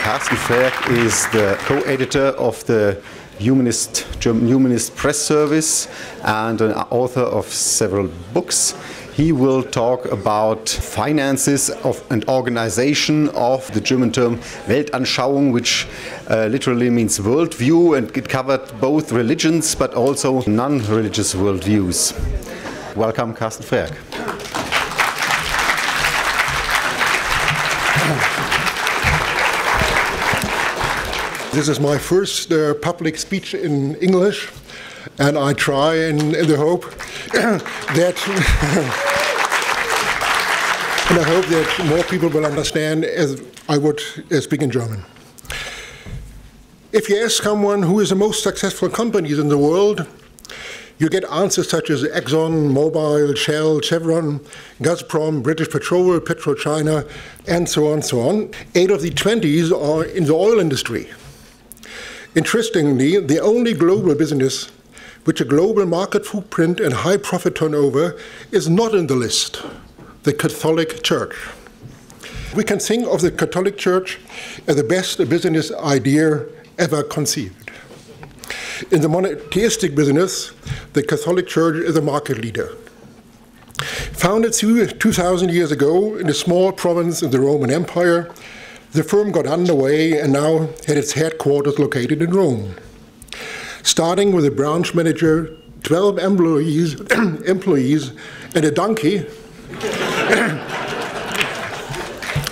Carsten Frerk is the co-editor of the German Humanist Press Service and an author of several books. He will talk about finances and organization of the German term Weltanschauung, which literally means worldview, and it covered both religions but also non-religious worldviews. Welcome, Carsten Frerk. This is my first public speech in English, and I try in the hope that more people will understand as I would speak in German. If you ask someone who is the most successful companies in the world, you get answers such as Exxon, Mobil, Shell, Chevron, Gazprom, British Petrol, PetroChina, and so on, so on. 8 of the 20s are in the oil industry. Interestingly, the only global business which a global market footprint and high profit turnover is not in the list, the Catholic Church. We can think of the Catholic Church as the best business idea ever conceived. In the monotheistic business, the Catholic Church is a market leader. Founded 2,000 years ago in a small province in the Roman Empire, the firm got underway and now had its headquarters located in Rome. Starting with a branch manager, 12 employees, and a donkey,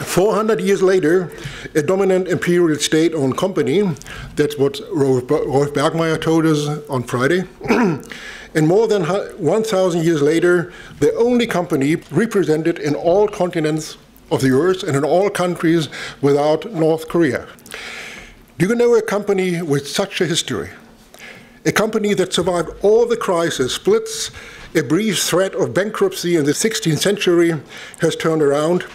400 years later, a dominant imperial state-owned company, that's what Rolf Bergmeier told us on Friday, and more than 1,000 years later, the only company represented in all continents of the earth and in all countries without North Korea. Do you know a company with such a history? A company that survived all the crises, splits, a brief threat of bankruptcy in the 16th century, has turned around,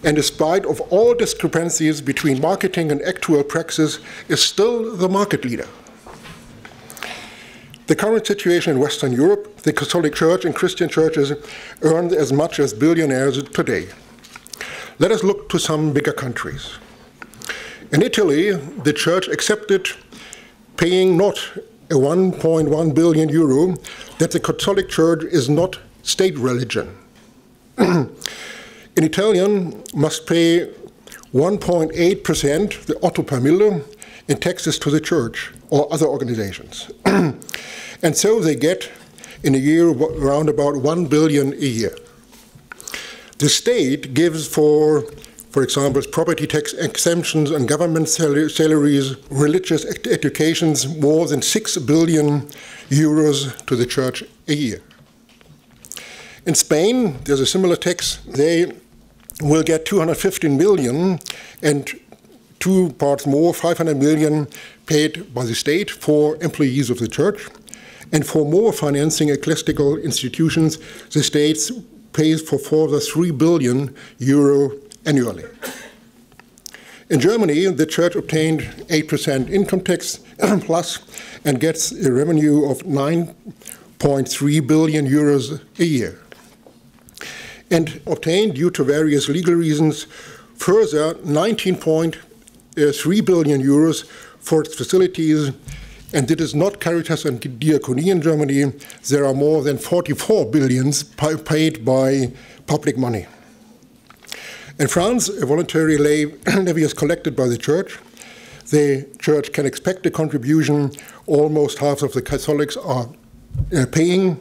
and despite of all discrepancies between marketing and actual praxis, is still the market leader. The current situation in Western Europe, the Catholic Church and Christian churches earn as much as billionaires today. Let us look to some bigger countries. In Italy, the church accepted paying not a 1.1 billion euro that the Catholic Church is not state religion. An Italian must pay 1.8%, the 8 per mille, in taxes to the church or other organizations. And so they get in a year around about 1 billion a year. The state gives for example, property tax exemptions and government salaries, religious educations, more than 6 billion euros to the church a year. In Spain, there's a similar tax. They will get 215 million and 2 parts more, 500 million paid by the state for employees of the church. And for more financing ecclesiastical institutions, the state pays for further 3 billion euro annually. In Germany, the church obtained 8% income tax plus and gets a revenue of 9.3 billion euros a year. And obtained, due to various legal reasons, further 19.3 billion euros for its facilities. And it is not Caritas and Diakonie in Germany. There are more than 44 billions paid by public money. In France, a voluntary levy is collected by the church. The church can expect a contribution. Almost half of the Catholics are paying.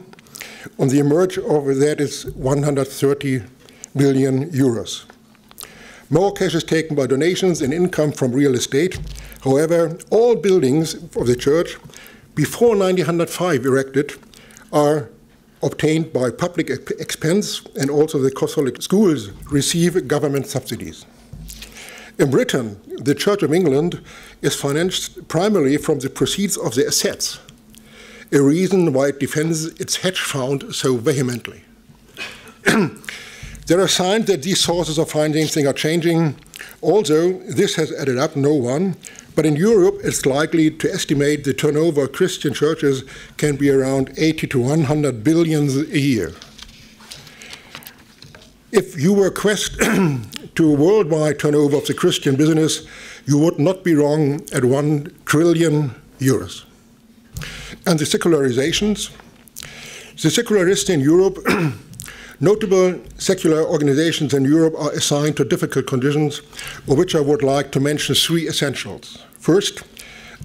On the emerge of that is 130 million euros. More cash is taken by donations and income from real estate. However, all buildings of the church before 1905 erected are obtained by public expense, and also the Catholic schools receive government subsidies. In Britain, the Church of England is financed primarily from the proceeds of the assets, a reason why it defends its hedge fund so vehemently. There are signs that these sources of financing are changing. Also, this has added up no one, but in Europe it's likely to estimate the turnover of Christian churches can be around 80 to 100 billion a year. If you were to a worldwide turnover of the Christian business, you would not be wrong at 1 trillion euros. And the secularizations. The secularists in Europe, notable secular organizations in Europe are assigned to difficult conditions, of which I would like to mention 3 essentials. First,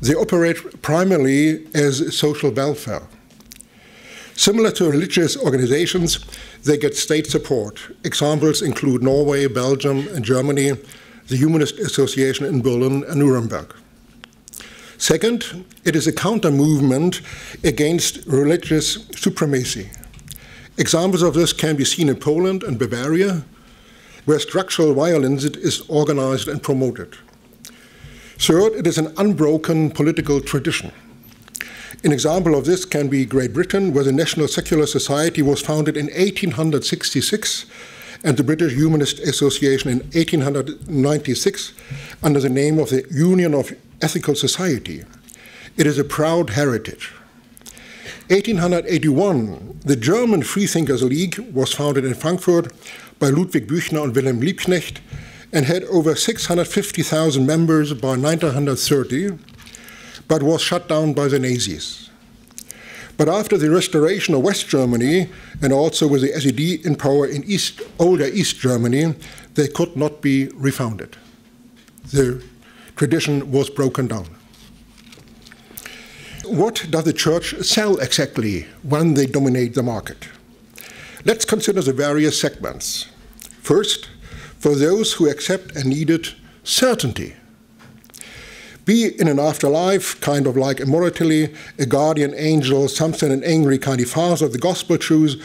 they operate primarily as social welfare. Similar to religious organizations, they get state support. Examples include Norway, Belgium, and Germany, the Humanist Association in Berlin and Nuremberg. Second, it is a counter-movement against religious supremacy. Examples of this can be seen in Poland and Bavaria, where structural violence is organized and promoted. Third, it is an unbroken political tradition. An example of this can be Great Britain, where the National Secular Society was founded in 1866 and the British Humanist Association in 1896 under the name of the Union of Ethical Society. It is a proud heritage. 1881, the German Freethinkers League was founded in Frankfurt by Ludwig Büchner and Wilhelm Liebknecht and had over 650,000 members by 1930, but was shut down by the Nazis. But after the restoration of West Germany, and also with the SED in power in older East Germany, they could not be refounded. The tradition was broken down. What does the church sell exactly when they dominate the market? Let's consider the various segments. First, for those who accept and needed certainty. Be in an afterlife, kind of like immortality, a guardian angel, something an angry kind of father of the gospel truths,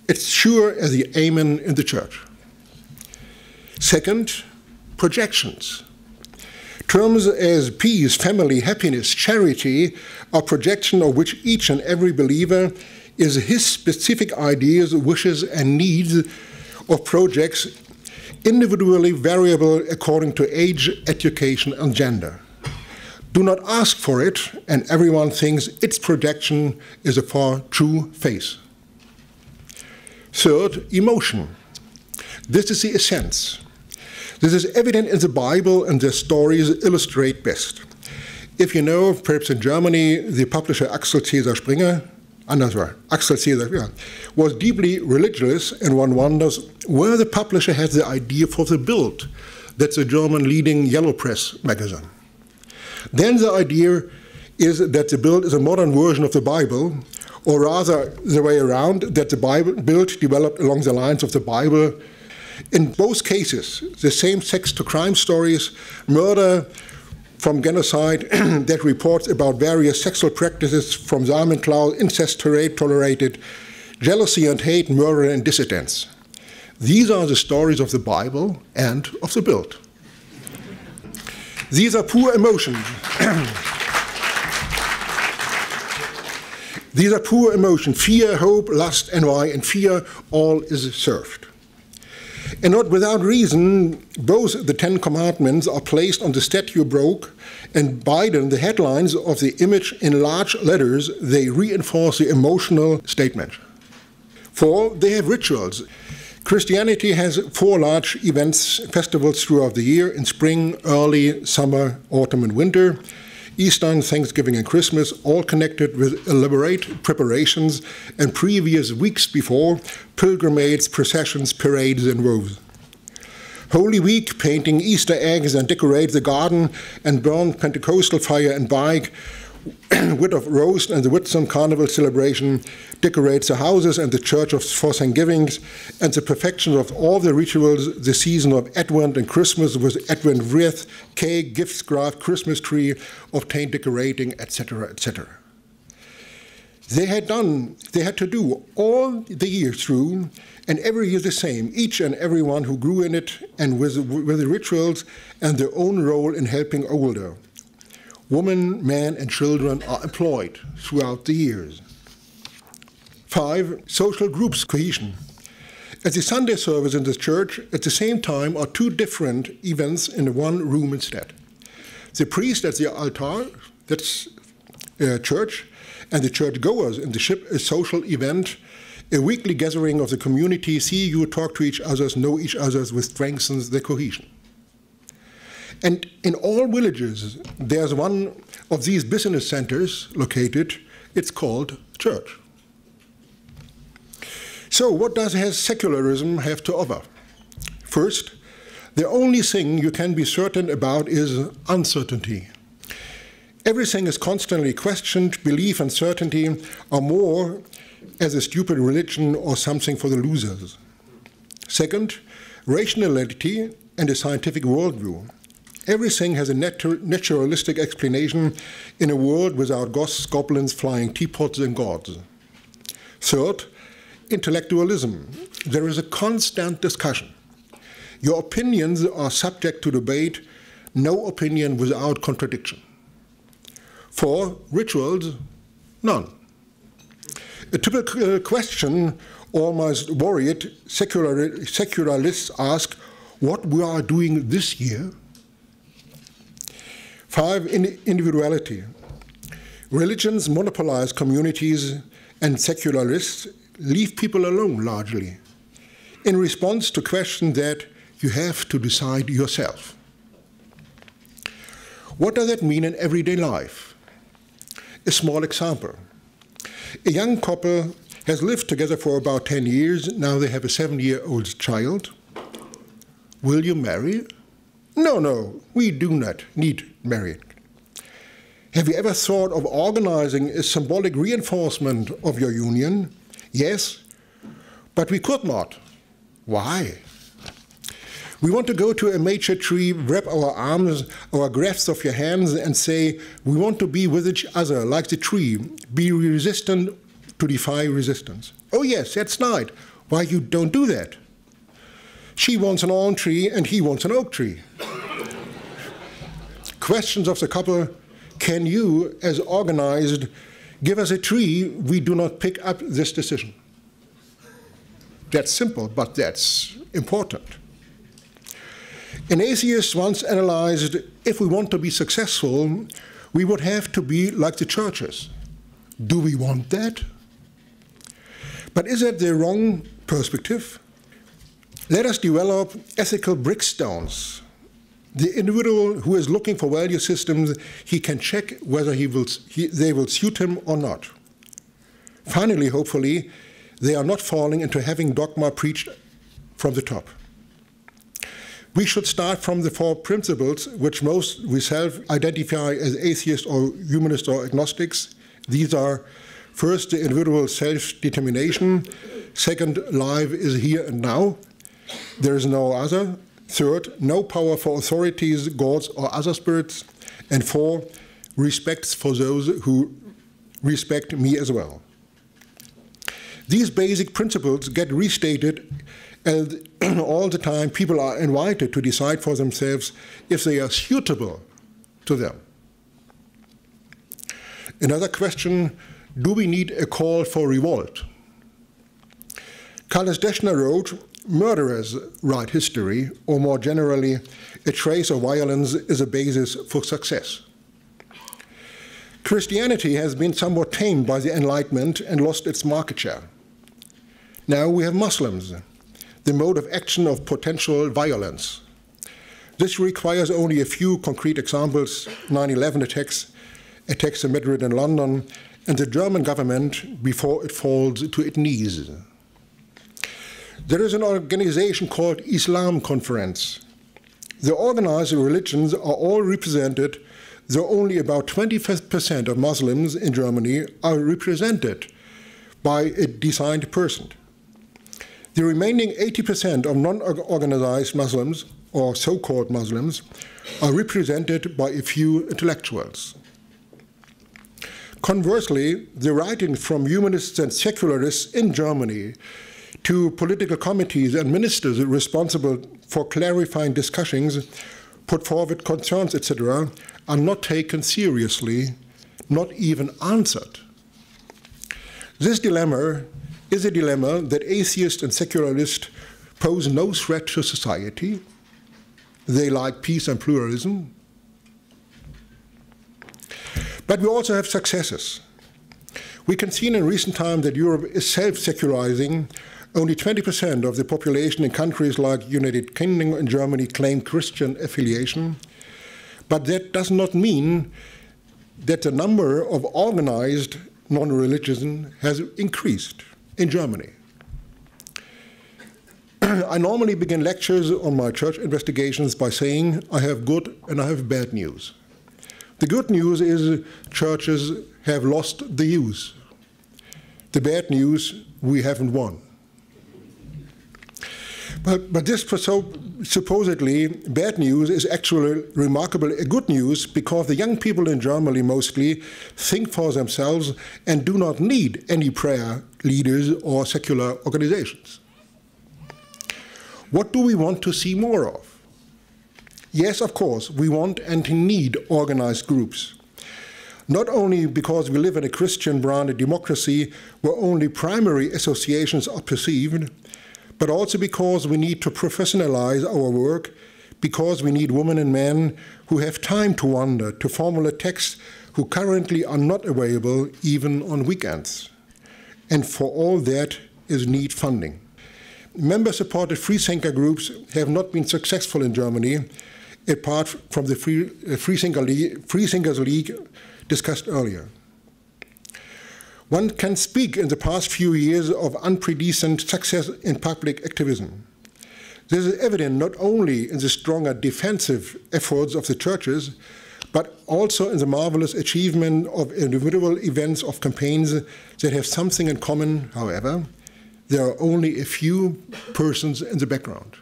it's sure as the amen in the church. Second, projections. Terms as peace, family, happiness, charity are projection of which each and every believer is his specific ideas, wishes, and needs of projects individually variable according to age, education, and gender. Do not ask for it, and everyone thinks its projection is a far true face. Third, emotion. This is the essence. This is evident in the Bible, and the stories illustrate best. If you know, perhaps in Germany, the publisher Axel Caesar Springer, Axel Caesar, was deeply religious, and one wonders where the publisher had the idea for the Bild. That's the German leading yellow press magazine. Then the idea is that the Bild is a modern version of the Bible, or rather the way around, that the Bild developed along the lines of the Bible. In both cases, the same sex to crime stories, murder from genocide that reports about various sexual practices from Samenklau, incest tolerated, jealousy and hate, murder and dissidents. These are the stories of the Bible and of the Bild. These are poor emotions. These are poor emotions. Fear, hope, lust, envy, and fear, all is served. And not without reason, both the 10 Commandments are placed on the statue broke, and Biden, the headlines of the image in large letters, they reinforce the emotional statement. For they have rituals. Christianity has 4 large events, festivals throughout the year, in spring, early, summer, autumn, and winter. Easter, Thanksgiving, and Christmas, all connected with elaborate preparations and previous weeks before, pilgrimages, processions, parades, and vows. Holy Week, painting Easter eggs and decorate the garden and burn Pentecostal fire and bike, wit of roast and the Whitsun Carnival celebration decorates the houses and the church for Thanksgivings, and the perfection of all the rituals, the season of Advent and Christmas with Advent wreath, cake, gifts, craft, Christmas tree, obtained decorating, etc., etc. They had to do all the year through, and every year the same, each and every one who grew in it, and with the rituals and their own role in helping older. Women, men, and children are employed throughout the years. 5, social groups cohesion. At the Sunday service in the church, at the same time are 2 different events in one room instead. The priest at the altar, that's church, and the churchgoers in the ship, a social event A weekly gathering of the community, see you, talk to each other, know each other, which strengthens the cohesion. And in all villages, there's one of these business centers located. It's called church. So what has secularism have to offer? First, the only thing you can be certain about is uncertainty. Everything is constantly questioned. Belief and certainty are more as a stupid religion or something for the losers. Second, rationality and a scientific worldview. Everything has a naturalistic explanation in a world without ghosts, goblins, flying teapots, and gods. Third, intellectualism. There is a constant discussion. Your opinions are subject to debate, no opinion without contradiction. For rituals, none. A typical question, almost worried, secularists ask what we are doing this year. 5, individuality. Religions monopolize communities, and secularists leave people alone largely, in response to questions that you have to decide yourself. What does that mean in everyday life? A small example. A young couple has lived together for about 10 years. Now they have a 7-year-old child. Will you marry? No, we do not need marriage. Have you ever thought of organizing a symbolic reinforcement of your union? Yes, but we could not. Why? We want to go to a mature tree, wrap our arms, our grasp of your hands, and say, we want to be with each other like the tree, be resistant to defy resistance. Oh yes, that's right. Why you don't do that? She wants an almond tree and he wants an oak tree. Questions of the couple, can you, as organized, give us a tree? We do not pick up this decision. That's simple, but that's important. An atheist once analyzed, if we want to be successful, we would have to be like the churches. Do we want that? But is that the wrong perspective? Let us develop ethical brickstones. The individual who is looking for value systems, he can check whether they will suit him or not. Finally, hopefully, they are not falling into having dogma preached from the top. We should start from the 4 principles which most we self-identify as atheists or humanists or agnostics. These are, first, the individual self-determination. Second, life is here and now. There is no other. Third, no power for authorities, gods, or other spirits. And 4, respect for those who respect me as well. These basic principles get restated, and all the time people are invited to decide for themselves if they are suitable to them. Another question, do we need a call for revolt? Carlos Deschner wrote, murderers write history, or more generally, a trace of violence is a basis for success. Christianity has been somewhat tamed by the Enlightenment and lost its market share. Now we have Muslims, the mode of action of potential violence. This requires only a few concrete examples: 9/11 attacks in Madrid and London, and the German government before it falls to its knees. There is an organization called Islam Conference. The organized religions are all represented, though only about 25% of Muslims in Germany are represented by a designed person. The remaining 80% of non-organized Muslims, or so-called Muslims, are represented by a few intellectuals. Conversely, the writings from humanists and secularists in Germany to political committees and ministers responsible for clarifying discussions, put forward concerns, etc., are not taken seriously, not even answered. This dilemma is a dilemma that atheists and secularists pose no threat to society. They like peace and pluralism. But we also have successes. We can see in recent times that Europe is self-secularizing. Only 20% of the population in countries like United Kingdom and Germany claim Christian affiliation. But that does not mean that the number of organized non-religion has increased in Germany. I normally begin lectures on my church investigations by saying I have good and I have bad news. The good news is churches have lost the use. The bad news, we haven't won. But this supposedly bad news is actually remarkably good news, because the young people in Germany mostly think for themselves and do not need any prayer leaders or secular organizations. What do we want to see more of? Yes, of course, we want and need organized groups. Not only because we live in a Christian-branded democracy where only primary associations are perceived, but also because we need to professionalize our work, because we need women and men who have time to wander, to formulate texts, who currently are not available even on weekends. And for all that is need funding. Member-supported freethinker groups have not been successful in Germany, apart from the Freethinkers League discussed earlier. One can speak in the past few years of unprecedented success in public activism. This is evident not only in the stronger defensive efforts of the churches, but also in the marvelous achievement of individual events of campaigns that have something in common. However, there are only a few persons in the background.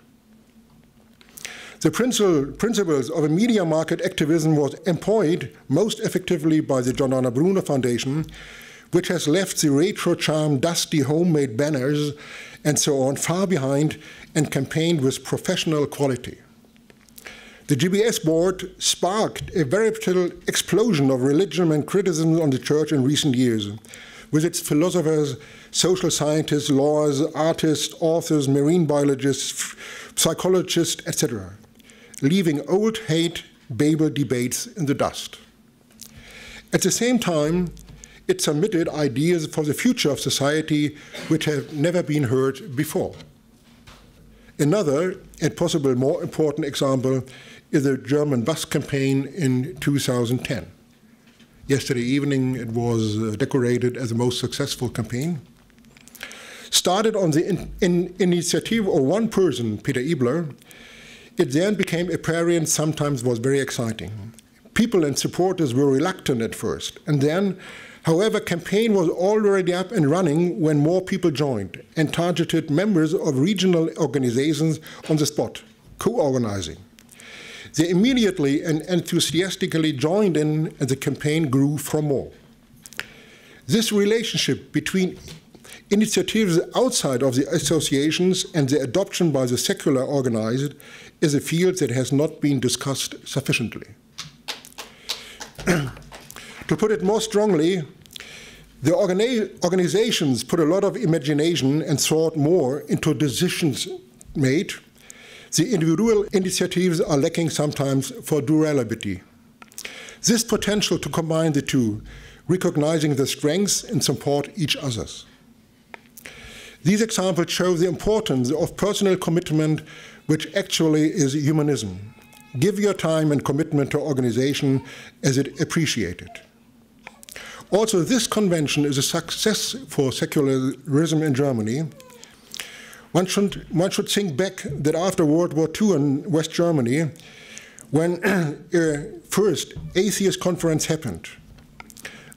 The principles of a media market activism was employed most effectively by the John Anna Bruno Foundation, which has left the retro charm, dusty homemade banners and so on far behind and campaigned with professional quality. The GBS board sparked a veritable explosion of religion and criticism on the church in recent years, with its philosophers, social scientists, lawyers, artists, authors, marine biologists, psychologists, etc., leaving old hate Babel debates in the dust. At the same time, it submitted ideas for the future of society which have never been heard before. Another, and possibly more important example, is the German bus campaign in 2010. Yesterday evening, it was decorated as the most successful campaign. Started on the initiative of one person, Peter Ebler, it then became apparent, sometimes was very exciting. People and supporters were reluctant at first, and then, however, campaign was already up and running when more people joined and targeted members of regional organizations on the spot, co-organizing. They immediately and enthusiastically joined in, and the campaign grew from more. This relationship between initiatives outside of the associations and the adoption by the secular organized is a field that has not been discussed sufficiently. To put it more strongly, the organizations put a lot of imagination and thought more into decisions made. The individual initiatives are lacking sometimes for durability. This potential to combine the two, recognizing the strengths and support each other's. These examples show the importance of personal commitment, which actually is humanism. Give your time and commitment to organization as it appreciated. Also, this convention is a success for secularism in Germany. One should think back that after World War II in West Germany, when first atheist conference happened,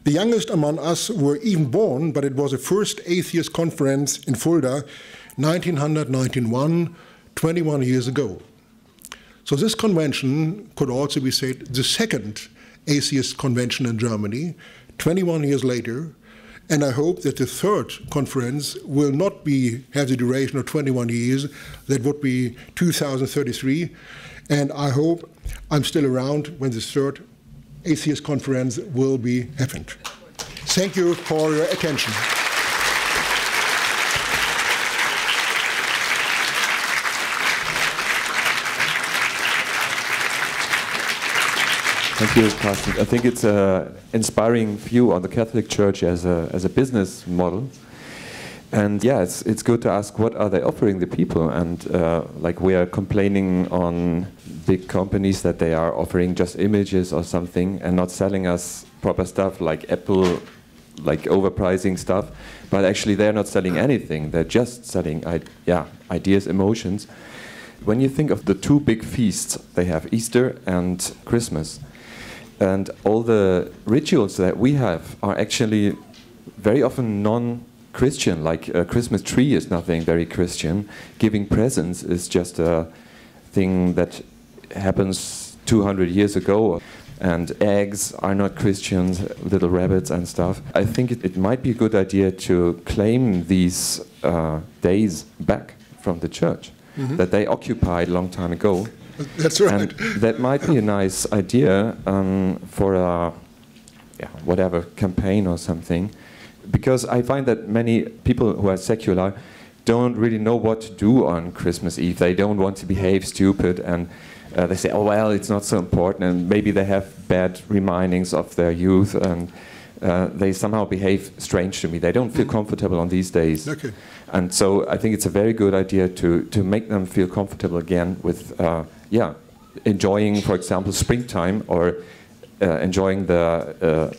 the youngest among us were even born, but it was the first atheist conference in Fulda, 1991, 21 years ago. So this convention could also be said the second atheist convention in Germany, 21 years later, and I hope that the third conference will not have the duration of 21 years. That would be 2033, and I hope I'm still around when the third atheist conference will be happened. Thank you for your attention. Thank you, Carsten. I think it's an inspiring view on the Catholic Church as a business model. And yeah, it's good to ask what are they offering the people, and like we are complaining on big companies that they are offering just images or something and not selling us proper stuff like Apple, like overpricing stuff, but actually they're not selling anything, they're just selling ideas, emotions. When you think of the two big feasts, they have Easter and Christmas, and all the rituals that we have are actually very often non-Christian, like a Christmas tree is nothing very Christian. Giving presents is just a thing that happens 200 years ago. And eggs are not Christians, little rabbits and stuff. I think it might be a good idea to claim these days back from the church, that they occupied a long time ago. That's right. And that might be a nice idea for a whatever campaign or something. Because I find that many people who are secular don't really know what to do on Christmas Eve. They don't want to behave stupid, and they say, oh, well, it's not so important, and maybe they have bad remindings of their youth, and they somehow behave strange to me. They don't feel comfortable on these days. Okay. And so I think it's a very good idea to make them feel comfortable again with, enjoying, for example, springtime, or enjoying the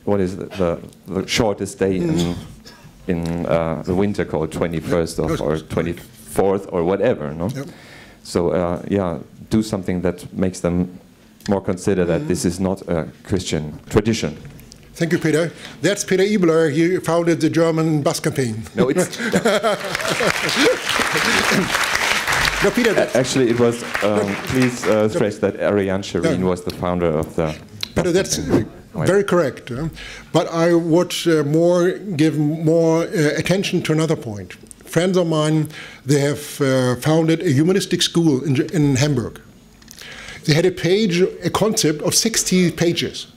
what is the shortest day in the winter, called 21st or 24th or whatever, no? Yep. So do something that makes them more consider that this is not a Christian tradition. Thank you, Peter. That's Peter Ibler. He founded the German bus campaign. No, it's... No, Peter. Actually, it was, please stress that Ariane Shireen was the founder of the... Peter, that's very correct. But I would give more attention to another point. Friends of mine, they have founded a humanistic school in Hamburg. They had a concept of 60 pages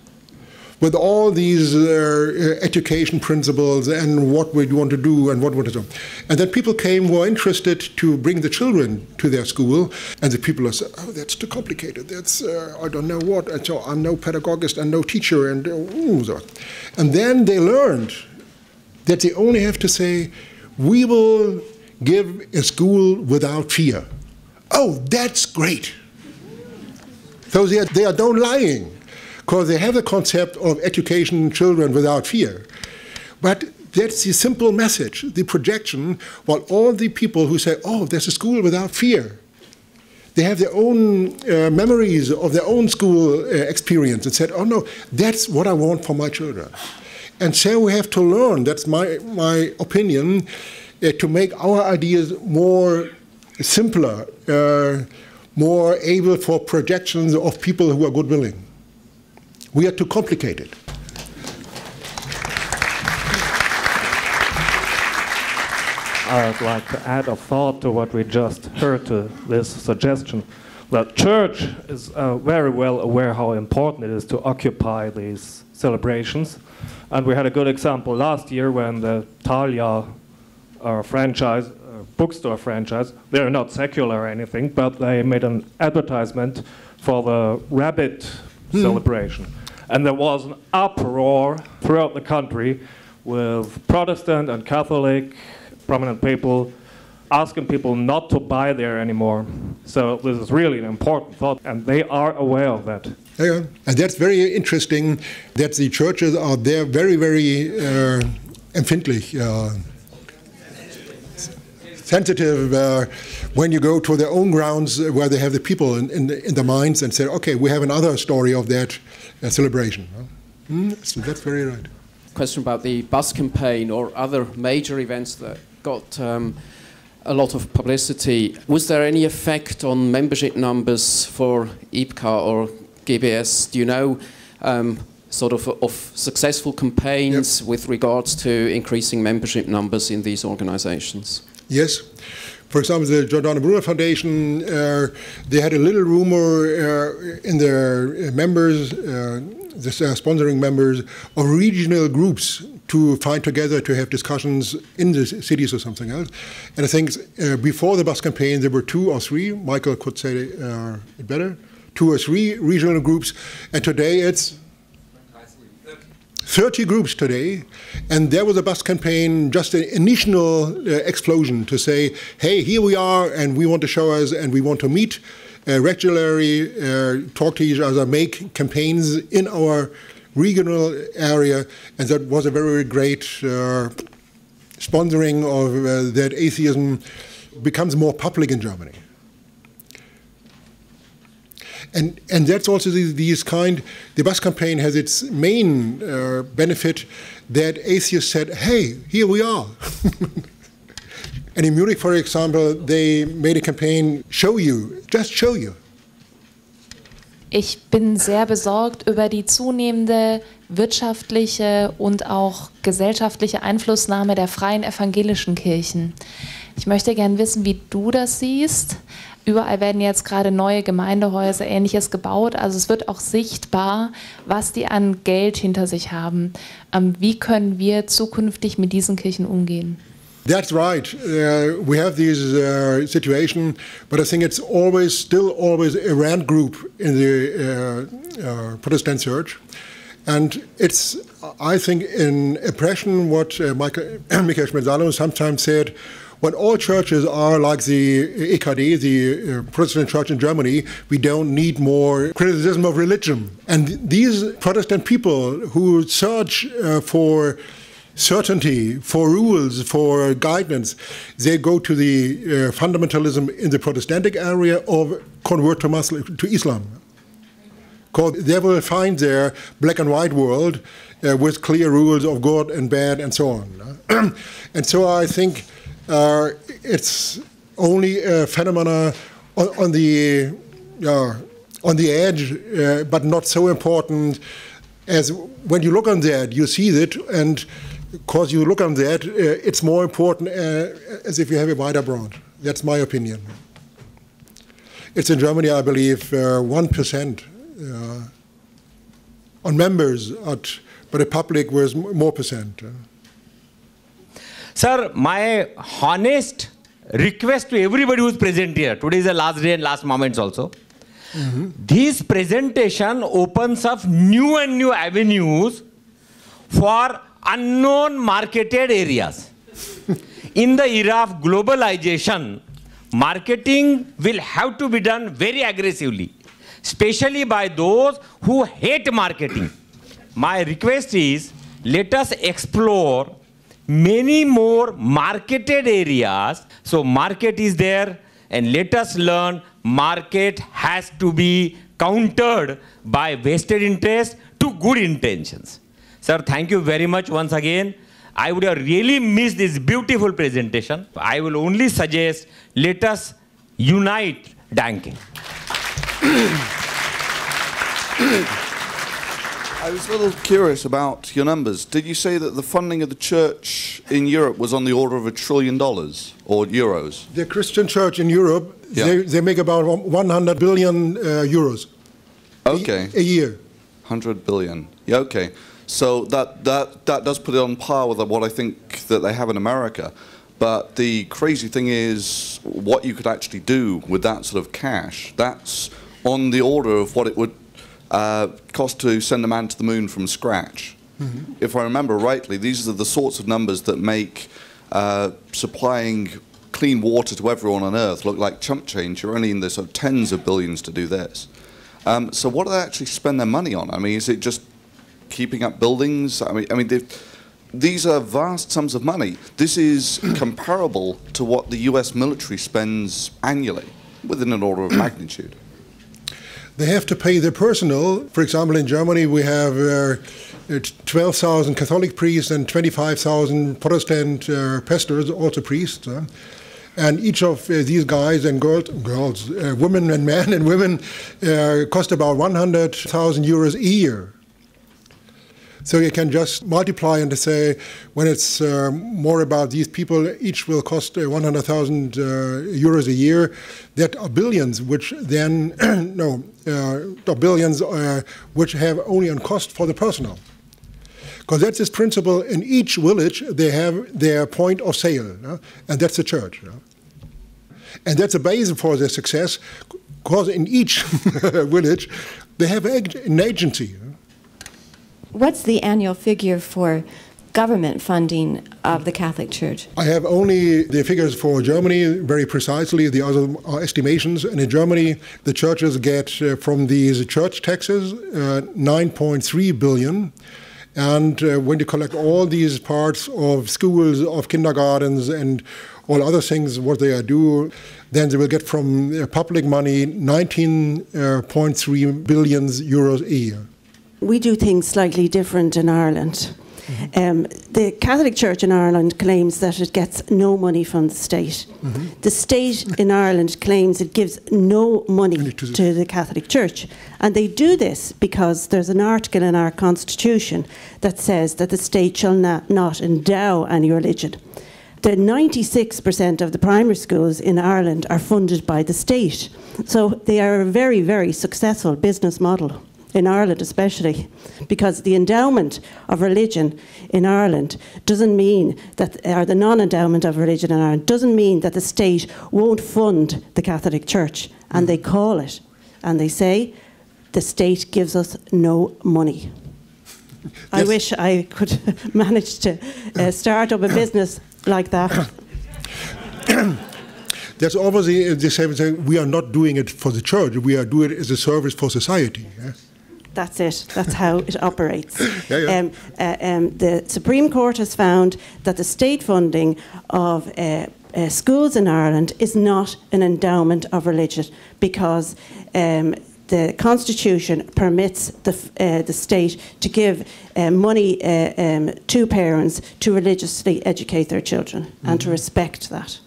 with all these education principles and what we want to do and what we want to do. And then people came who were interested to bring the children to their school, and the people said, oh, that's too complicated, that's, I don't know what, and so I'm no pedagogist and no teacher, and so. And then they learned that they only have to say, we will give a school without fear. Oh, that's great. So they are don't lying, because they have the concept of education children without fear. But that's the simple message, the projection, while all the people who say, oh, there's a school without fear, they have their own memories of their own school experience and said, oh no, that's what I want for my children. And so we have to learn, that's my opinion, to make our ideas more simpler, more able for projections of people who are good-willing. We are too complicated. I'd like to add a thought to what we just heard to this suggestion. The church is very well aware how important it is to occupy these celebrations. And we had a good example last year when the Thalia franchise, bookstore franchise, they're not secular or anything, but they made an advertisement for the rabbit celebration. And there was an uproar throughout the country with Protestant and Catholic prominent people asking people not to buy there anymore. So this is really an important thought, and they are aware of that. Yeah, and that's very interesting that the churches are there very, very empfindlich, sensitive when you go to their own grounds where they have the people in the minds and say, okay, we have another story of that celebration. So that's very right. Question about the bus campaign or other major events that got a lot of publicity. Was there any effect on membership numbers for IPCA or GBS? Do you know sort of successful campaigns with regards to increasing membership numbers in these organizations? Yes. For example, the Giordano Bruno Foundation, they had a little rumor in their members, the sponsoring members, of regional groups to find together to have discussions in the cities or something else. And I think before the bus campaign, there were 2 or 3. Michael could say it better. 2 or 3 regional groups, and today it's 30 groups today, and there was a bus campaign, just an initial explosion to say, hey, here we are, and we want to show us, and we want to meet regularly, talk to each other, make campaigns in our regional area, and that was a very great sponsoring of that atheism becomes more public in Germany. And that's also the bus campaign has its main benefit that atheists said, hey, here we are. And in Munich, for example, they made a campaign, show you, just show you. Ich bin sehr besorgt über die zunehmende wirtschaftliche und auch gesellschaftliche Einflussnahme der freien evangelischen Kirchen. Ich möchte gern wissen, wie du das siehst. Überall werden jetzt gerade neue Gemeindehäuser, Ähnliches gebaut. Also es wird auch sichtbar, was die an Geld hinter sich haben. Wie können wir zukünftig mit diesen Kirchen umgehen? That's right. We have this situation, but I think it's still always a rand group in the Protestant Church. And it's, I think, an impression what Michael Schmidt-Salomon sometimes said, when all churches are like the EKD, the Protestant Church in Germany, we don't need more criticism of religion. And these Protestant people who search for certainty, for rules, for guidance, they go to the fundamentalism in the Protestantic area or convert to Islam. Because they will find their black and white world with clear rules of good and bad and so on. And so I think it's only a phenomena on the edge, but not so important as when you look on that, you see that, and because you look on that, it's more important as if you have a wider branch. That's my opinion. It's in Germany, I believe, 1% on members, but the public was more percent. Sir, my honest request to everybody who is present here, today is the last day and last moments also, this presentation opens up new and new avenues for unknown marketed areas. In the era of globalization, marketing will have to be done very aggressively, especially by those who hate marketing. My request is, let us explore many more marketed areas. So market is there, and let us learn market has to be countered by vested interest to good intentions. Sir, thank you very much once again. I would have really missed this beautiful presentation. I will only suggest, let us unite Danke. I was a little curious about your numbers. Did you say that the funding of the church in Europe was on the order of $1 trillion or euros? The Christian church in Europe, they make about 100 billion euros a year. 100 billion. Yeah, okay. So that does put it on par with what I think that they have in America. But the crazy thing is what you could actually do with that sort of cash. That's on the order of what it would cost to send a man to the moon from scratch. If I remember rightly, these are the sorts of numbers that make supplying clean water to everyone on Earth look like chump change. You're only in the sort of tens of billions to do this. So what do they actually spend their money on? I mean, is it just keeping up buildings? I mean, these are vast sums of money. This is comparable to what the US military spends annually, within an order of magnitude. They have to pay their personnel. For example, in Germany, we have 12,000 Catholic priests and 25,000 Protestant pastors, also priests. And each of these guys and girls, women and men and women, cost about 100,000 euros a year. So you can just multiply and say, when it's more about these people, each will cost 100,000 euros a year. That are billions, which then, billions which have only on cost for the personnel. Because that's this principle, in each village they have their point of sale, and that's the church. And that's a basis for their success. Because in each village, they have an agency. What's the annual figure for government funding of the Catholic Church? I have only the figures for Germany very precisely. The other are estimations. And in Germany, the churches get from these church taxes 9.3 billion. And when you collect all these parts of schools, of kindergartens, and all other things, what they do, then they will get from public money 19.3 billion euros a year. We do things slightly different in Ireland. The Catholic Church in Ireland claims that it gets no money from the state. The state in Ireland claims it gives no money to the Catholic Church. And they do this because there's an article in our constitution that says that the state shall not endow any religion. The 96% of the primary schools in Ireland are funded by the state. So they are a very, very successful business model. In Ireland especially, because the endowment of religion in Ireland doesn't mean that, or the non-endowment of religion in Ireland doesn't mean that the state won't fund the Catholic Church, and they call it, and they say, the state gives us no money. Yes. I wish I could manage to start up a business like that. That's obviously the same thing. We are not doing it for the church. We are doing it as a service for society. Yeah? That's it. That's how it operates. The Supreme Court has found that the state funding of schools in Ireland is not an endowment of religion because the Constitution permits the state to give money to parents to religiously educate their children and to respect that.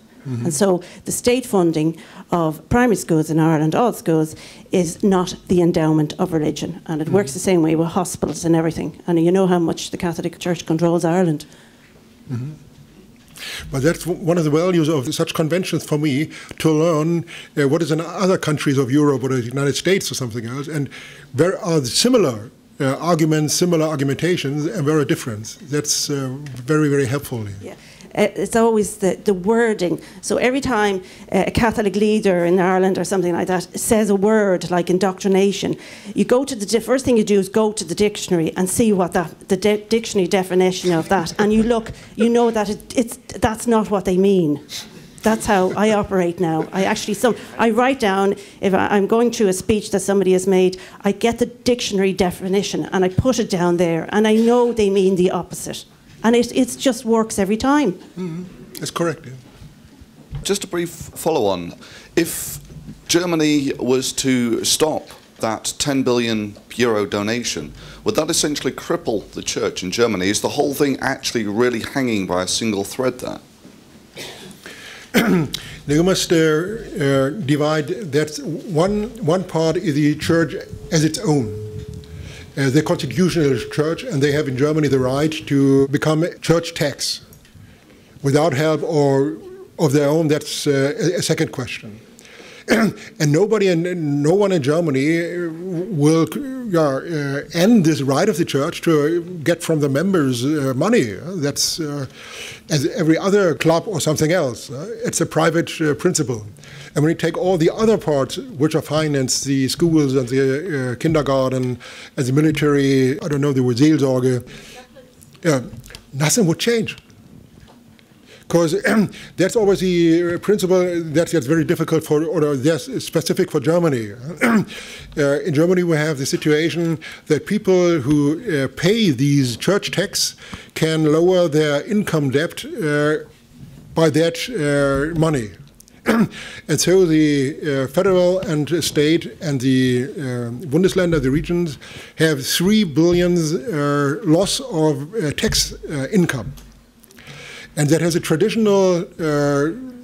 And so the state funding of primary schools in Ireland, all schools, is not the endowment of religion. And it works the same way with hospitals and everything. And you know how much the Catholic Church controls Ireland. But that's one of the values of such conventions for me, to learn what is in other countries of Europe or the United States or something else. And there are similar arguments, similar argumentations, and very different. That's very, very helpful. Yeah. It's always the wording. So every time a Catholic leader in Ireland or something like that says a word like indoctrination, you go to the first thing you do is go to the dictionary and see what the dictionary definition of that, and you look, you know that that's not what they mean. That's how I operate now. I write down, if I'm going through a speech that somebody has made, I get the dictionary definition and I put it down there, and I know they mean the opposite. And it just works every time. That's correct. Yeah. Just a brief follow-on. If Germany was to stop that 10 billion euro donation, would that essentially cripple the church in Germany? Is the whole thing actually really hanging by a single thread there? You must divide that. One part is the church as its own. The constitutional church, and they have in Germany the right to become a church tax without help or of their own. That's a second question. And no one in Germany will end this right of the church to get from the members money. That's as every other club or something else. It's a private principle. And when you take all the other parts which are financed, the schools and the kindergarten and the military, I don't know, the Seelsorge, nothing would change. Because that's always the principle that's very difficult for, or that's specific for Germany. In Germany we have the situation that people who pay these church tax can lower their income debt by that money. And so the federal and state and the Bundesländer, the regions, have 3 billion loss of tax income. And that has a traditional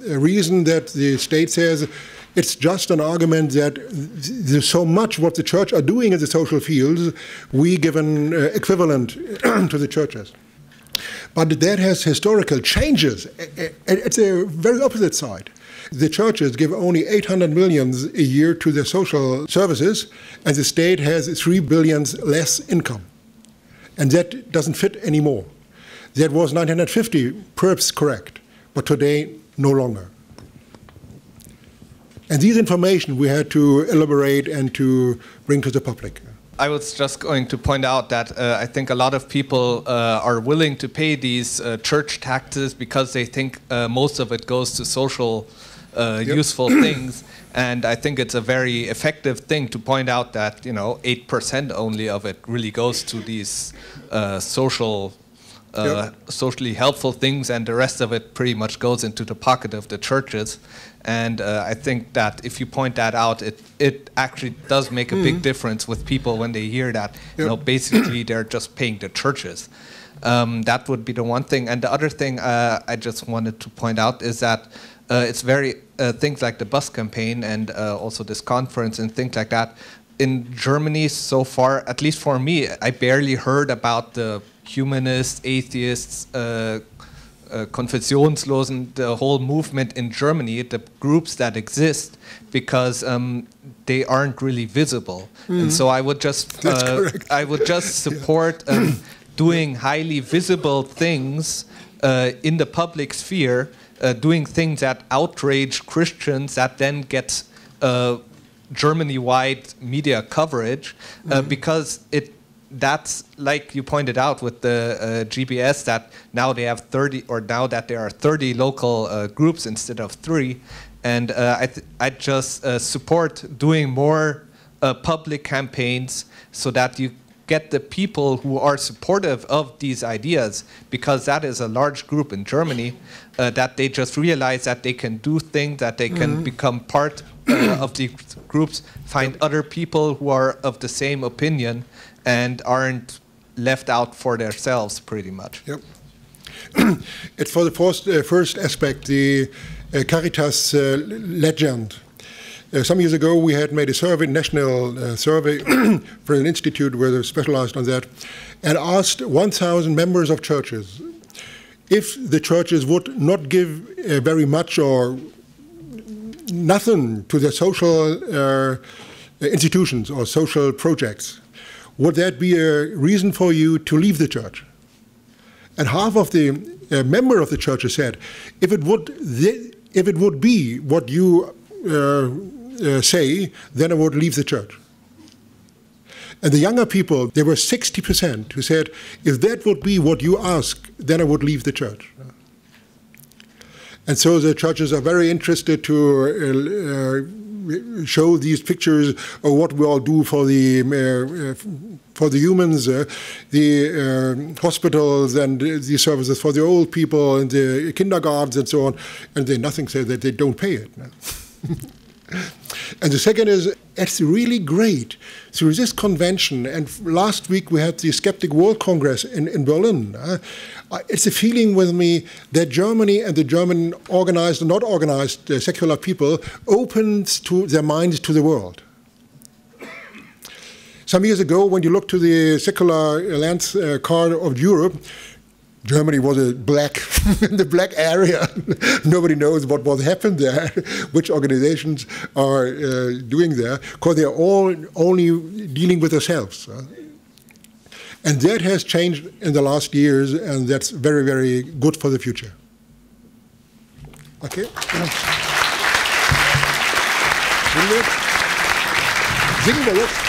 reason that the state says it's just an argument that there's so much what the church are doing in the social fields, we give an equivalent to the churches. But that has historical changes. It's a very opposite side. The churches give only 800 million a year to their social services, and the state has 3 billion less income. And that doesn't fit anymore. That was 1950, perhaps correct, but today, no longer. And these information we had to elaborate and to bring to the public. I was just going to point out that I think a lot of people are willing to pay these church taxes because they think most of it goes to social useful things, and I think it's a very effective thing to point out that 8% only of it really goes to these socially helpful things, and the rest of it pretty much goes into the pocket of the churches. And I think that if you point that out, it actually does make a big difference with people when they hear that, basically they're just paying the churches. That would be the one thing. And the other thing I just wanted to point out is that it's very, things like the bus campaign and also this conference and things like that. In Germany so far, at least for me, I barely heard about the humanists, atheists, Konfessionslosen, the whole movement in Germany, the groups that exist, because they aren't really visible. And so I would just support doing highly visible things in the public sphere, doing things that outrage Christians that then get Germany-wide media coverage, because that's like you pointed out with the GBS, that now they have 30, or now that there are 30 local groups instead of 3, and I just support doing more public campaigns so that you get the people who are supportive of these ideas, because that is a large group in Germany, that they just realize that they can do things, that they can become part of the groups, find other people who are of the same opinion, and aren't left out for themselves, pretty much. Yep. It's for the first aspect, the Caritas legend. Some years ago, we had made a survey, national survey, for an institute where they specialized on that, and asked 1,000 members of churches if the churches would not give very much or nothing to their social institutions or social projects, would that be a reason for you to leave the church? And half of the member of the churches said, if it would be what you say, then I would leave the church. And the younger people, there were 60% who said, if that would be what you ask, then I would leave the church. And so the churches are very interested to show these pictures of what we all do for the humans, the hospitals and the services for the old people and the kindergartens and so on, and they nothing say that they don't pay it. And the second is, it's really great through this convention, and last week we had the Skeptic World Congress in Berlin. It's a feeling with me that Germany and the German organized and not organized secular people opens to their minds to the world. Some years ago, when you look to the secular card of Europe, Germany was a black, the black area. Nobody knows what happened there, which organizations are doing there, because they're all only dealing with themselves. And that has changed in the last years, and that's very, very good for the future. Okay? Singen wir jetzt?